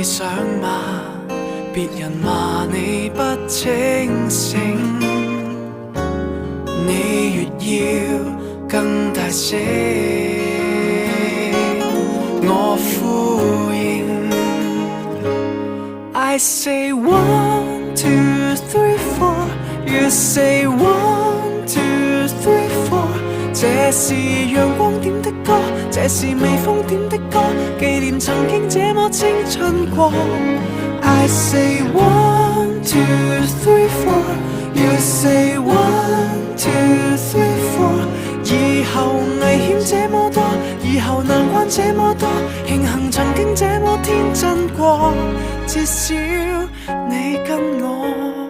你想嗎？別人罵你不清醒，你越要更大聲，我呼應。I say 1, 2, 3, 4 You say 1, 2, 3, 4這是陽光點的歌，這是微風點的歌，紀念曾經這麼青春過。I say 1, 2, 3, 4 You say 1, 2, 3, 4以後危險這麼多，以後難關這麼多，慶幸曾經這麼天真過，至少你跟我